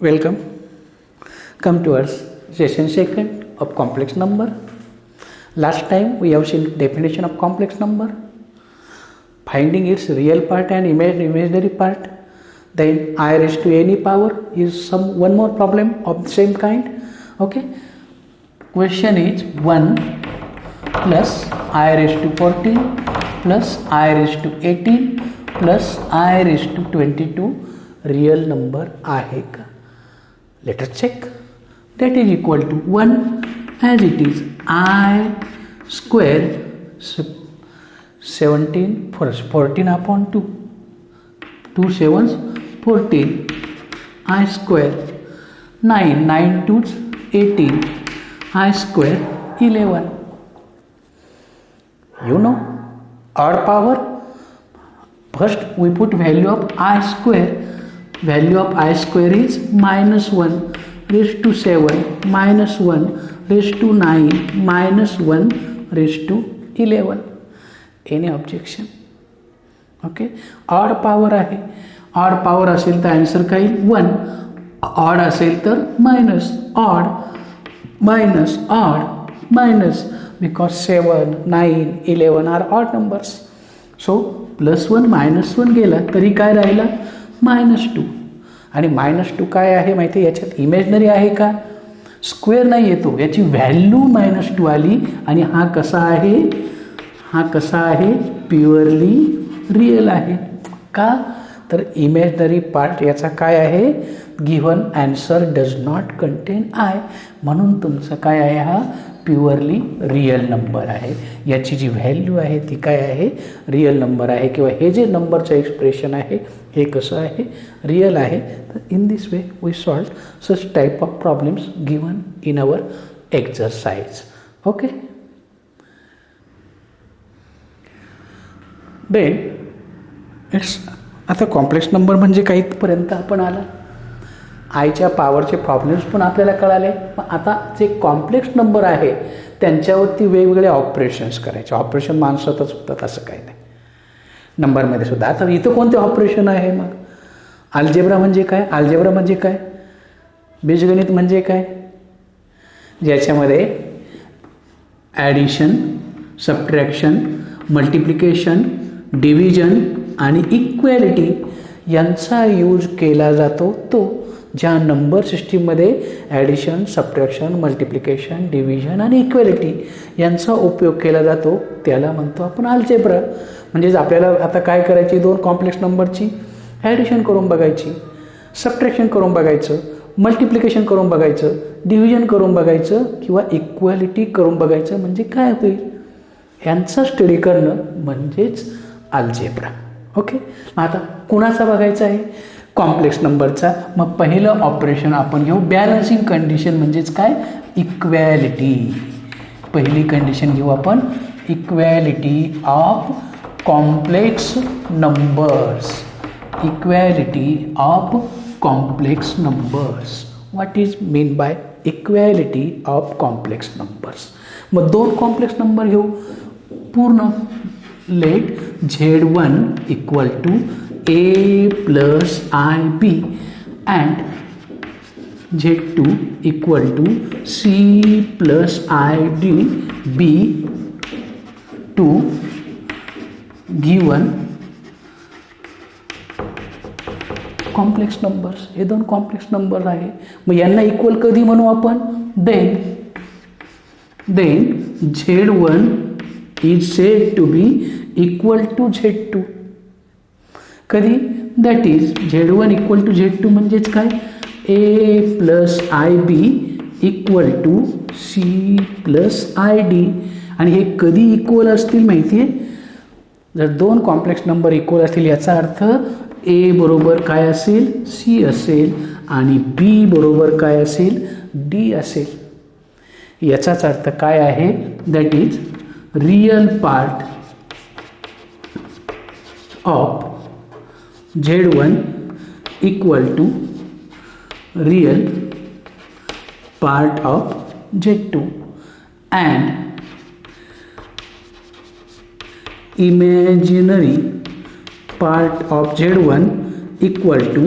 Welcome. Come to our session second of complex number. Last time we have seen definition of complex number, finding its real part and imaginary part. Then I raised to any power is one more problem of the same kind. Okay. Question is 1 plus I raised to 14 plus I raised to 18 plus I raised to 22 real number आहे का? Let us check. That is equal to 1 as it is I square 17 14 upon 2. 2 sevens 14 I square 9 9 twos 18 I square 11. You know odd power. First we put value of I square. Value of I square is minus 1 raised to 7 minus 1 raised to 9 minus 1 raised to 11. Any objection? Okay. Odd power आहे. Odd power असेल तर answer काय येईल 1. Odd असेल तर minus odd minus odd minus because 7 9 11 are odd numbers. So plus 1 minus 1 गेला तरी काय राहिला -2. आणि -2 काय आहे माहिती आहे? याच्यात इमॅजिनरी आहे का? स्क्वेअर नाही येतो, याची व्हॅल्यू -2 आली. आणि हा कसा आहे? हा कसा आहे? प्युअरली रिअल आहे. का? तर इमॅजिनरी पार्ट याचा काय आहे? Given answer does not content I, म्हणून तुमचं काय आहे? हा प्युअरली रिअल नंबर आहे. याची जी व्हॅल्यू आहे ती काय आहे? रिअल नंबर आहे. किंवा हे जे नंबरचं एक्सप्रेशन आहे हे कसं आहे? रिअल आहे. तर in this way we solve such type of problems given in our exercise. Okay. Then it's आता कॉम्प्लेक्स नंबर म्हणजे काहीपर्यंत आपण आला. आयच्या पॉवरचे प्रॉब्लेम्स पण आपल्याला कळाले. पण आता जे कॉम्प्लेक्स नंबर आहे त्यांच्यावरती वेगवेगळे ऑपरेशन्स करायचे. ऑपरेशन माणसातच होतात असं काही नाही, नंबरमध्ये सुद्धा. आता इथं कोणते ऑपरेशन आहे? मग अल्जेब्रा म्हणजे काय? अल्जेब्रा म्हणजे काय? बीजगणित म्हणजे काय? ज्याच्यामध्ये ॲडिशन, सबट्रॅक्शन, मल्टिप्लिकेशन, डिव्हिजन आणि इक्वॅलिटी यांचा यूज केला जातो. तो ज्या नंबर सिस्टीममध्ये ॲडिशन, सबट्रॅक्शन, मल्टिप्लिकेशन, डिव्हिजन आणि इक्वॅलिटी यांचा उपयोग केला जातो त्याला म्हणतो आपण अल्जेब्रा. म्हणजेच आपल्याला आता काय करायची? 2 कॉम्प्लेक्स नंबरची ॲडिशन करून बघायची, सबट्रॅक्शन करून बघायचं, मल्टिप्लिकेशन करून बघायचं, डिव्हिजन करून बघायचं किंवा इक्वॅलिटी करून बघायचं. म्हणजे काय होईल? ह्यांचा स्टडी करणं म्हणजेच अल्जेब्रा. ओके. आता कुणाचा बघायचा आहे? कॉम्प्लेक्स नंबरचा. मग पहिलं ऑपरेशन आपण घेऊ बॅलन्सिंग कंडिशन. म्हणजेच काय? इक्वॅलिटी. पहिली कंडिशन घेऊ आपण equality of complex numbers. Equality of complex numbers. What is mean by equality of complex numbers? मग 2 कॉम्प्लेक्स नंबर घेऊ पूर्ण. Let Z1 equal to A plus IB and Z2 equal to C plus ID B to given complex numbers. हे 2 complex number आहे. मग यांना equal कधी म्हणू आपण? Then Z1 is said to be equal to Z2. कधी? That is Z1 equal to Z2 म्हणजेच काय? A plus IB equal to C plus ID. आणि हे कधी इक्वल असतील माहिती आहे? जर 2 कॉम्प्लेक्स नंबर इक्वल असतील याचा अर्थ A बरोबर काय असेल? C असेल आणि B बरोबर काय असेल? D असेल. याचाच अर्थ काय आहे? That is real part of Z1 equal to real part of Z2 and imaginary part of Z1 equal to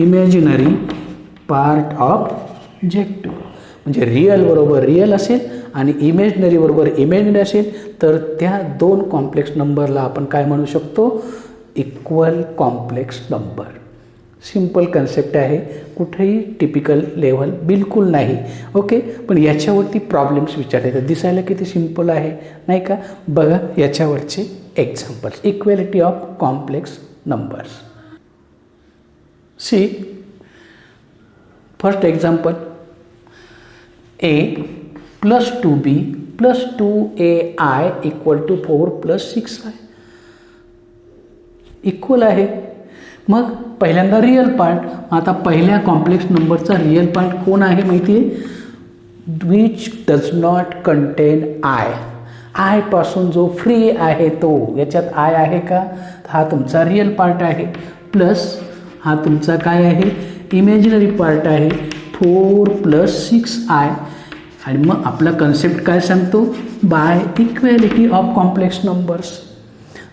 imaginary part of objective. म्हणजे रिअल बरोबर रिअल असेल आणि इमॅजिनरी बरोबर इमॅजिनरी असेल तर त्या दोन कॉम्प्लेक्स नंबरला आपण काय म्हणू शकतो, equal complex number. Simple concept आहे, कुठेही टिपिकल लेवल बिलकुल नाही. ओके, पण याच्यावरती प्रॉब्लेम्स विचारले तर दिसायला किती सिम्पल आहे नाही का. बघा याच्यावरचे examples. Equality of complex numbers. See first example, a plus 2b plus 2ai equal to 4 plus 6i equal आहे. मग पहिल्यांदा रिअल पार्ट. आता पहिल्या कॉम्प्लेक्स नंबरचा रिअल पार्ट कोण आहे माहिती आहे, which does not content I. I पासून जो फ्री आहे तो, याच्यात आय आहे का, हा तुमचा रिअल पार्ट आहे. प्लस हा तुमचा काय आहे, इमॅजिनरी पार्ट आहे 4 प्लस 6i. आणि मग आपला कन्सेप्ट काय सांगतो, by equality of complex numbers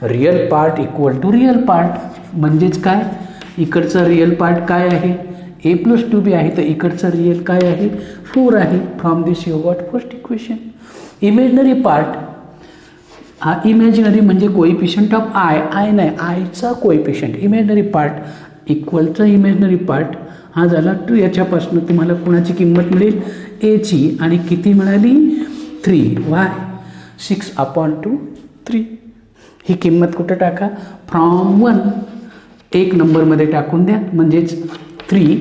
real part equal to real part. म्हणजेच काय, इकडचा रिअल पार्ट काय आहे, a प्लस 2b आहे, तर इकडचा रिअल काय आहे 4 आहे. From this you got first equation. Imaginary part, हा इमॅजिनरी म्हणजे कोइफिशियंट ऑफ आय, आय नाही आयचा कोइफिशियंट. इमॅजिनरी पार्ट इक्वलचा इमॅजिनरी पार्ट हा झाला 2. याच्यापासून तुम्हाला कोणाची किंमत मिळेल, एची, आणि किती मिळाली 3. वाय 6/2 ही किंमत कुठं टाका, फ्रॉम 1 एक नंबरमध्ये टाकून द्या. म्हणजेच 3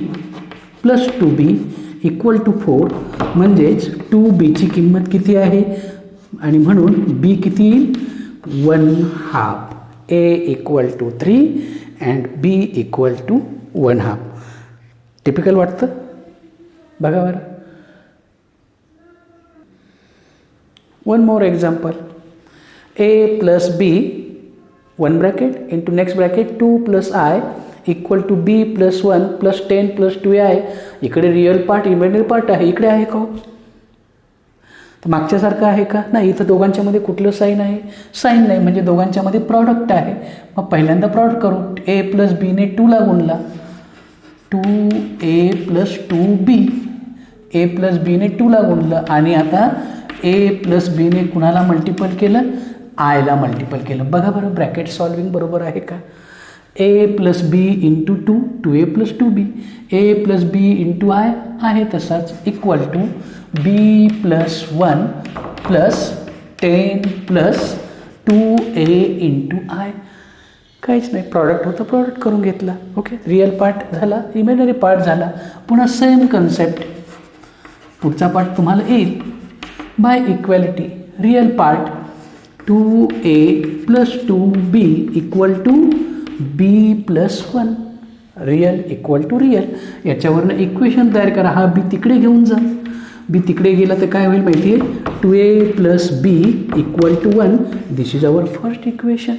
प्लस 2b इक्वल टू 4. म्हणजेच 2bची किंमत किती आहे, आणि म्हणून b किती येईल 1/2. a equal to 3 and b equal to 1/2. Typical वाटतं, बघा बरं. One more example, a plus b 1 bracket into next bracket 2 plus i equal to b plus 1 plus 10 plus 2i. इकडे रिअल पार्ट इमॅजिनरी पार्ट आहे, इकडे आहे का, तर मागच्यासारखं आहे का, नाही. इथं दोघांच्यामध्ये कुठलं साईन आहे, साईन नाही, म्हणजे दोघांच्यामध्ये प्रॉडक्ट आहे. मग पहिल्यांदा प्रॉडक्ट करू. a प्लस बीने 2ला गुणला, 2a plus 2b, a plus बीने 2ला गुणलं, आणि आता a प्लस बीने कुणाला मल्टिपल केलं, आयला मल्टिपल केलं. बघा बरं ब्रॅकेट सॉल्विंग बरोबर आहे का. a plus b into 2 2a plus 2b, a plus b into i आहे तसाच, equal to b plus 1 plus 10 plus 2a into i. काहीच नाही, प्रॉडक्ट होतं, प्रॉडक्ट करून घेतला. ओके, रिअल पार्ट झाला, इमॅजिनरी पार्ट झाला. पुन्हा सेम कन्सेप्ट, पुढचा पार्ट तुम्हाला येईल. By equality real part 2a plus 2b equal to b plus 1. Real equal to real. याच्यावरनं इक्वेशन तयार करा. हा b तिकडे घेऊन जा, b तिकडे गेला तर काय होईल माहिती आहे, 2a plus b equal to 1. This is our first equation.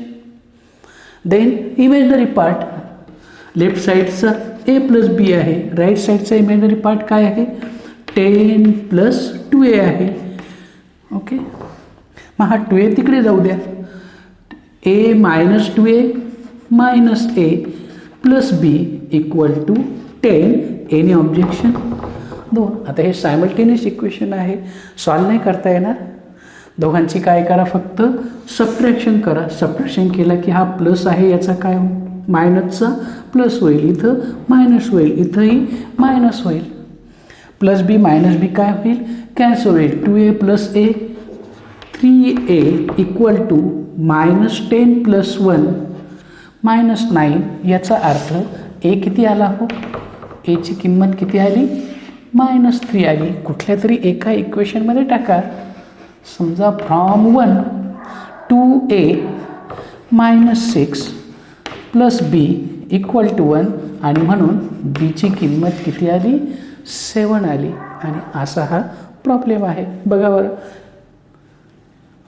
Then imaginary part, left साईडचा a प्लस b आहे, राईट साईडचा इमॅजिनरी पार्ट काय आहे 10 प्लस 2a आहे. ओके, मग हा 2a तिकडे जाऊ द्या, a minus 2a minus a plus b equal to 10. Any objection 2. आता हे सायमल्टेनियस इक्वेशन आहे, सॉल्व नाही करता येणार. दोघांची काय करा, फक्त सबट्रॅक्शन करा. सबट्रॅक्शन केला की हा प्लस आहे, याचा काय मायनसचा प्लस होईल, इथं मायनस होईल, इथंही मायनस होईल. प्लस बी मायनस बी काय होईल, कॅन्सल होईल. 2a plus a 3a equal to minus 10 plus 1 minus 9. याचा अर्थ a किती आला हो, एची किंमत किती आली मायनस 3 आली. कुठल्या तरी एका इक्वेशनमध्ये टाका. समजा from 1 2a minus 6 plus b equal to 1, आणि म्हणून बीची किंमत किती आली 7 आली. आणि असा हा प्रॉब्लेम आहे. बघा बरं,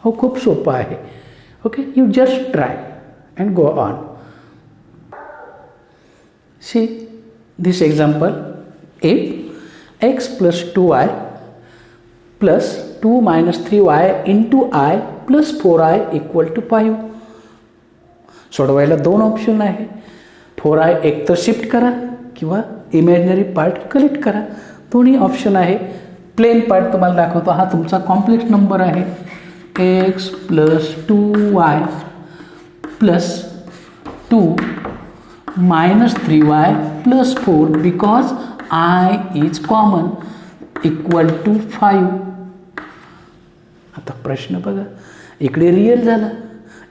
हो खूप सोपं आहे. Okay, you just try and go on. See this example, if x plus 2y plus 2 minus 3y into i plus 4i equal to 5. सोडवायला दोन ऑप्शन आहे. 4i एक तर शिफ्ट करा किंवा इमॅजिनरी पार्ट कलेक्ट करा. दोन्ही ऑप्शन आहे. प्लेन पार्ट तुम्हाला दाखवतो. हा तुमचा कॉम्प्लेक्स नंबर आहे. X plus 2y plus 2 minus 3y plus 4 because I is common equal to 5. आता प्रश्न बघा, इकडे रिअल झाला,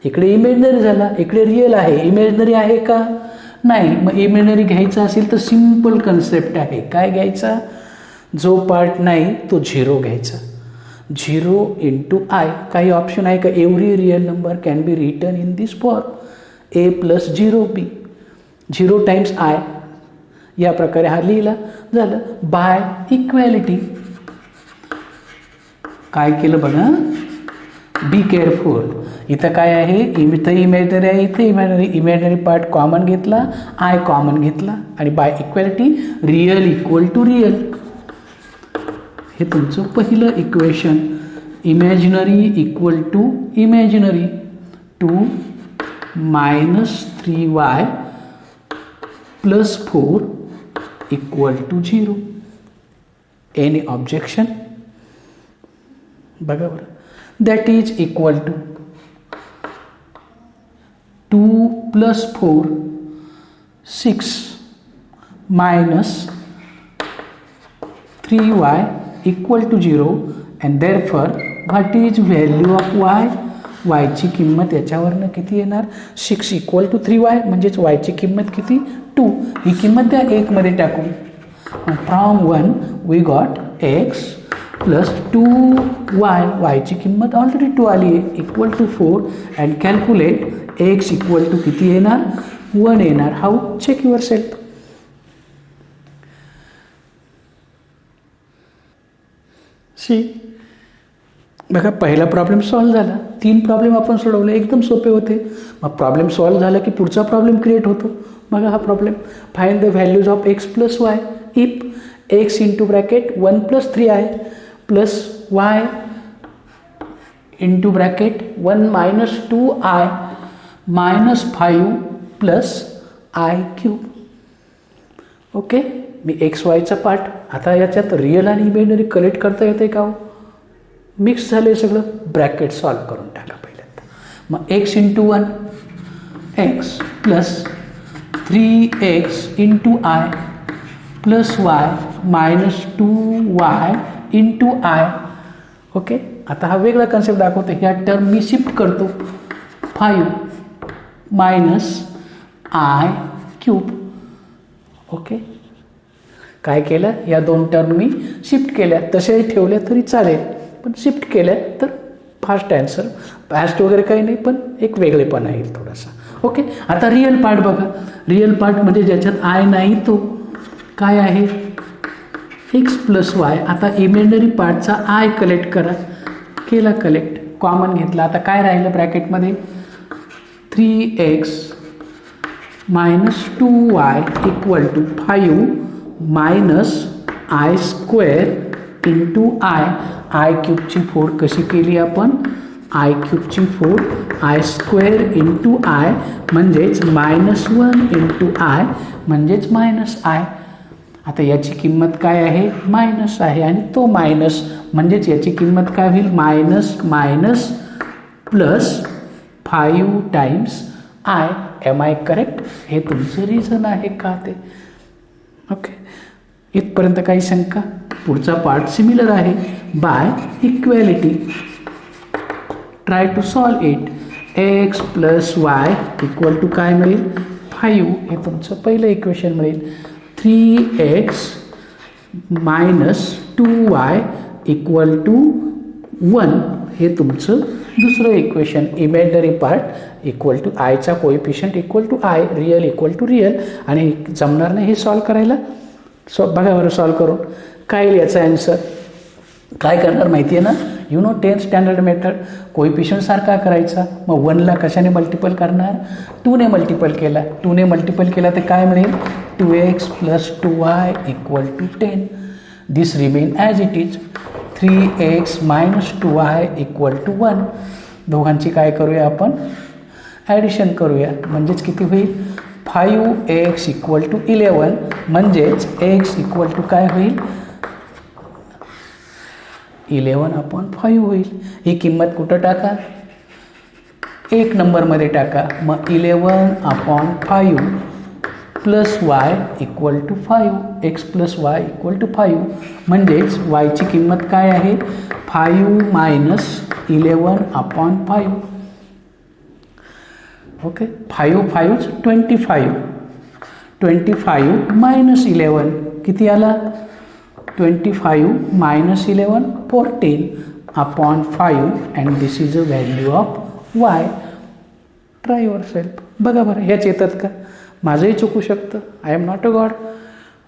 इकडे इमॅजिनरी झाला. इकडे रिअल आहे, इमॅजिनरी आहे का? नाही. मग इमॅजिनरी घ्यायचा असेल तर सिम्पल कन्सेप्ट आहे. काय घ्यायचा? जो पार्ट नाही तो 0 घ्यायचा. 0 इंटू आय. काही ऑप्शन आहे का? Every real number can be written in this form. A plus 0b, 0 times I. या प्रकारे हा लिहिला. झालं. बाय इक्वॅलिटी काय केलं बघा, बी केअरफुल. इथं काय आहे? इथं इमॅजिनरी आहे, इथे इमॅजिनरी पार्ट कॉमन घेतला, आय कॉमन घेतला आणि by equality real equal to real. हे तुमचं पहिलं equation. Imaginary equal to imaginary. 2 minus 3y plus 4 equal to 0. Any objection? बघा बरं. That is equal to 2 plus 4 6 minus 3y equal to 0 and therefore what is value of y? वायची किंमत याच्यावरनं किती येणार? 6 इक्वल टू 3y म्हणजेच वायची किंमत किती? 2. ही किंमत त्या 1 मध्ये टाकू. From 1 we got x plus 2y. वायची किंमत ऑलरेडी 2 आली आहे. Equal to 4 and calculate x equal to किती येणार? 1 येणार. How? Check yourself. See बघा, पहिला प्रॉब्लेम सॉल्व्ह झाला. 3 प्रॉब्लेम आपण सोडवले, एकदम सोपे होते. मग प्रॉब्लेम सॉल्व्ह झाला की पुढचा प्रॉब्लेम क्रिएट होतो. बघा हा problem. Find the values of x plus y if x into bracket 1 plus 3i plus y into bracket 1 minus 2i minus 5 plus i cube. Okay. मी एक्स वायचा पार्ट. आता याच्यात रिअल आणि इमॅजिनरी कलेक्ट करता येते का? मिक्स झाले सगळं. ब्रॅकेट सॉल्व करून टाका पहिल्यांदा. मग x into 1 x plus 3x into I plus y minus 2y into I. Okay. आता हा वेगळा कन्सेप्ट दाखवतो. ह्या टर्म मी शिफ्ट करतो. 5 मायनस आय क्यूब. ओके. काय केलं? या 2 टर्म मी शिफ्ट केल्या. तसेही ठेवल्या तरी चालेल, पण शिफ्ट केल्या तर फास्ट ॲन्सर. फास्ट वगैरे काही नाही, पण एक वेगळेपणा येईल थोडासा. ओके. आता रिअल पार्ट बघा. रिअल पार्ट म्हणजे ज्याच्यात आय नाही तो काय आहे? X plus y. आता इमॅजिनरी पार्टचा आय कलेक्ट करा. केला कलेक्ट, कॉमन घेतला. आता काय राहिलं ब्रॅकेटमध्ये? 3x minus 2y equal to 5 minus i square into i. I क्यूबची 4 कशी केली आपण? आय क्यूबची 4 आय स्क्वेअर इंटू आय म्हणजेच -1 इंटू आय म्हणजेच मायनस आय. आता याची किंमत काय आहे? मायनस आहे आणि तो मायनस म्हणजेच याची किंमत काय होईल? Minus minus plus 5 times i. Am I correct? हे तुमचं रिझन आहे का ते? ओके. इथपर्यंत काही शंका? पुढचा पार्ट सिमिलर आहे. By equality try to solve it. X plus y equal to काय मिळेल? 5. हे तुमचं पहिलं इक्वेशन मिळेल. 3x minus 2y equal to 1 हे तुमचं दुसरं equation. Imaginary part equal to आयचा coefficient equal to i, real equal to real. आणि जमणार नाही हे सॉल्व करायला. बघा बरं सॉल्व करून काय येईल याचा ॲन्सर. काय करणार माहिती आहे ना? 10th standard method. कोएफिशियंट सारखा करायचा. मग 1ला कशाने मल्टिपल करणार? 2ने मल्टिपल केला. 2ने मल्टिपल केला तर काय मिळेल? 2x plus 2y equal to 10. This remain as it is. 3x minus 2y equal to 1. दोघांची काय करूया आपण? ॲडिशन करूया. म्हणजेच किती होईल? 5x इक्वल टू 11 म्हणजेच x इक्वल टू काय होईल 11/5 होईल. ही किंमत कुठं टाका 1 नंबरमध्ये टाका. मग 11/5 plus y equal to 5 x plus y equal to 5 म्हणजेच yची किंमत काय आहे 5 मायनस 11/5. ओके 5 5 25 मायनस 11 किती आला 25 minus 11 14/5 and this is a value of y. Try your self. बघा बरं ह्याच येतात का माझंही चुकू शकतं. I am not a God.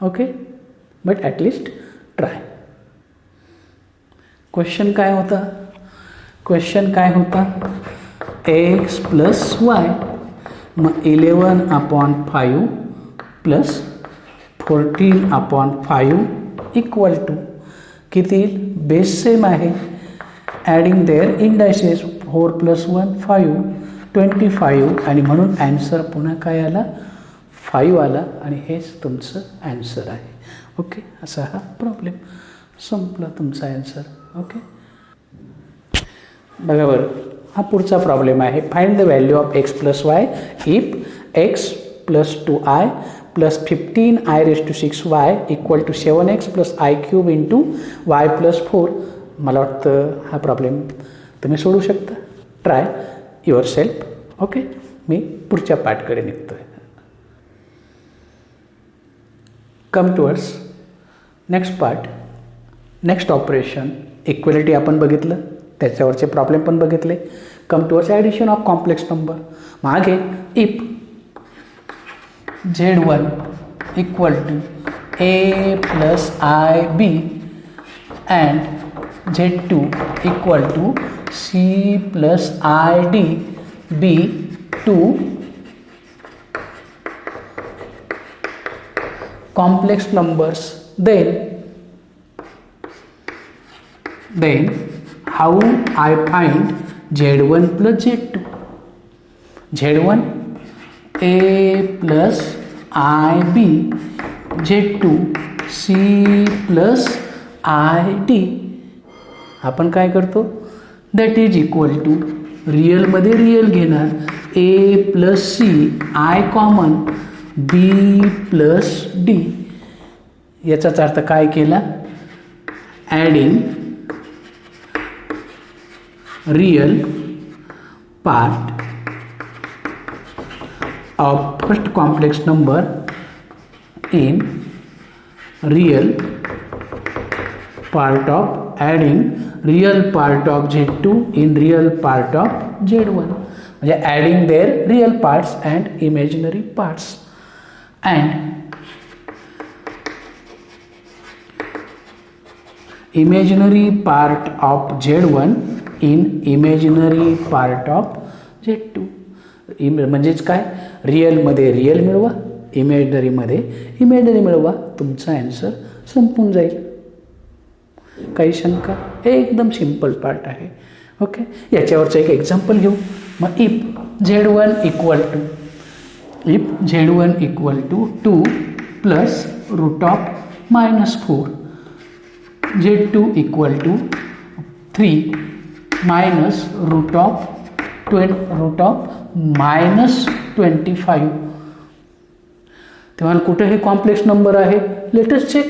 Okay but at least try. Question काय होता x प्लस वाय मग 11/5 प्लस 14/5 इक्वल टू किती बेस सेम आहे ॲडिंग देअर इंडायसेस 4 + 1 5 25 आणि म्हणून ॲन्सर पुन्हा काय आला 5 आला आणि हेच तुमचं ॲन्सर आहे. ओके असा हा प्रॉब्लेम संपला तुमचा ॲन्सर. ओके बघा बरं हा पुढचा प्रॉब्लेम आहे. Find the value of x plus y if x plus 2i plus 15i⁶y equal to 7x plus i³ into y plus 4. मला वाटतं हा प्रॉब्लेम तुम्ही सोडू शकता. Try yourself. ओके मी पुढच्या पार्टकडे निघतो आहे. Come towards next part. Next operation equality आपण बघितलं त्याच्यावरचे प्रॉब्लेम पण बघितले. Come towards addition of complex number. मागे if z1 equal to a plus ib and z2 equal to c plus id b two complex numbers, then how I find z1 plus z2? z1 a plus ib, z2 c plus id. आपण काय करतो that is equal to रिअलमध्ये real घेणार a plus c i common b plus d. याचाच अर्थ काय केला adding real part of first complex number in real part of adding real part of z2 in real part of z1. म्हणजे adding their real parts and imaginary parts and imaginary part of z1 in imaginary part of z2. म्हणजेच काय रिअलमध्ये real मिळवा इमॅजिनरीमध्ये imaginary मिळवा तुमचा answer संपून जाईल. काही शंका एकदम सिम्पल पार्ट आहे. ओके याच्यावरचं एक एक्झाम्पल घेऊ. मग if z1 equal to if z1 equal to 2 plus root of -4 z2 equal to 3 minus root of -25. तेव्हा कुठे हे कॉम्प्लेक्स नंबर आहे लेट अस चेक.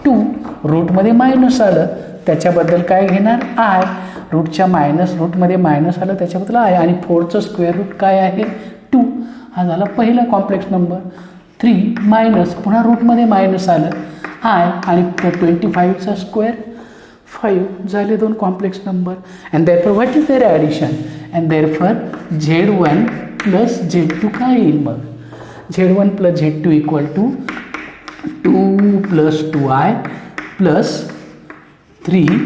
2 रूटमध्ये मायनस आलं त्याच्याबद्दल काय घेणार आय. रूटच्या रूटमध्ये मायनस आलं त्याच्याबद्दल आय आणि 4चं स्क्वेअर रूट काय आहे 2. हा झाला पहिला कॉम्प्लेक्स नंबर. 3 मायनस पुन्हा रूटमध्ये मायनस आलं आय आणि 25चा स्क्वेअर 5 झाले 2 complex number. And therefore what is their addition and therefore z1 plus z2 काय येईल मग z1 plus z2 equal to 2 plus 2i plus 3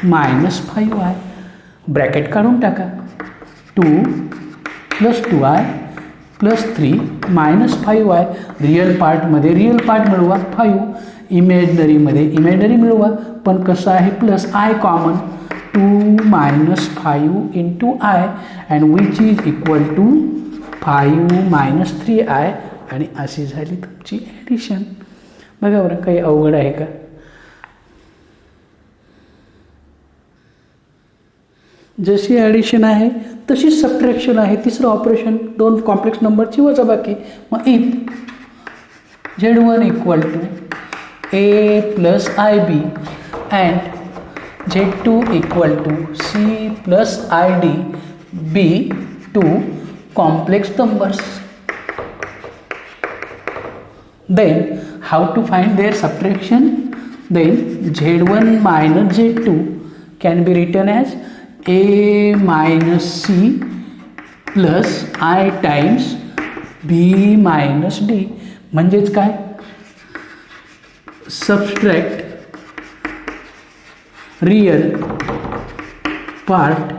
minus 5i. Bracket काढून टाका 2 plus 2i plus 3 minus 5i. Real पार्टमध्ये real part मिळवा 5. इमॅजिनरीमध्ये imaginary मिळवा पण कसं आहे plus i common 2 minus 5 into i and which is equal to 5 - 3i आणि अशी झाली तुमची ॲडिशन. बघा बरं, काही अवघड आहे का? जशी ॲडिशन आहे तशीच सबट्रॅक्शन आहे. तिसरं ऑपरेशन, दोन कॉम्प्लेक्स नंबरची वजाबाकी. मग if Z1 equal to A plus IB and Z2 equal to C plus ID be two complex numbers, then how to find their subtraction? Then Z1 minus Z2 can be written as A minus C plus I times B minus D. म्हणजेच काय? Subtract real part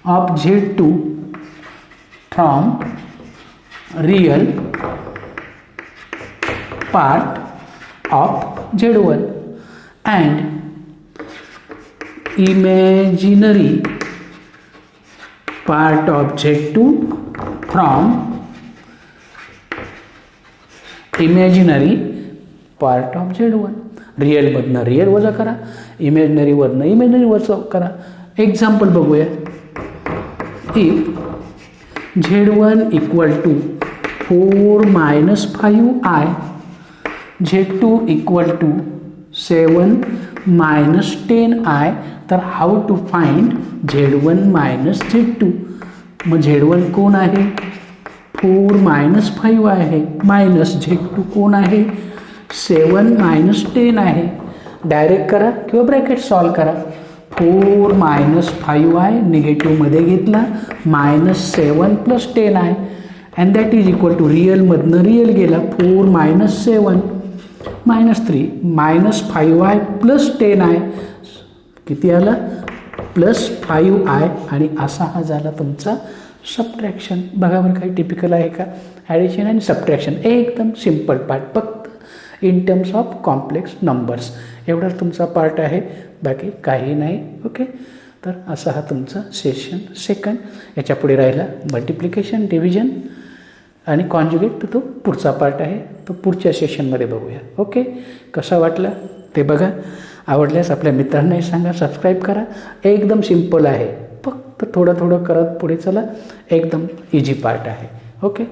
of Z2 from real part of Z1 and imaginary part of Z2 from imaginary part of Z1. रिअलमधनं real वजा करा, इमॅजिनरीवरनं imaginary वजा करा. Example बघूया. If Z1 equal to 4 - 5i, Z2 equal to 7 - 10i, तर how to find Z1 minus Z2. मग Z1 कोण आहे? 4 - 5 आहे, मायनस Z2 कोण आहे? 7 - 10 आहे. डायरेक्ट करा किंवा ब्रॅकेट सॉल्व करा. 4 - 5i निगेटिव्हमध्ये घेतला, -7 + 10i and that is equal to रिअलमधनं रिअल गेला. 4 - 7 -3 -5i + 10i किती आला? +5i. आणि असा हा झाला तुमचा सबट्रॅक्शन. बघा बरं, काही टिपिकल आहे का? ॲडिशन आणि सबट्रॅक्शन एकदम सिम्पल पार्ट, फक्त in terms of complex numbers एवढाच तुमचा पार्ट आहे, बाकी काही नाही. ओके, तर असा हा तुमचा सेशन सेकंड. याच्या पुढे राहिला मल्टिप्लिकेशन, डिव्हिजन आणि कॉन्जुगेट, तर तो पुढचा पार्ट आहे, तो पुढच्या सेशनमध्ये बघूया. ओके, कसा वाटला ते बघा. आवडल्यास आपल्या मित्रांनाही सांगा, सबस्क्राईब करा. एकदम सिम्पल आहे, फक्त थोडं थोडं करत पुढे चला, एकदम इझी पार्ट आहे. ओके.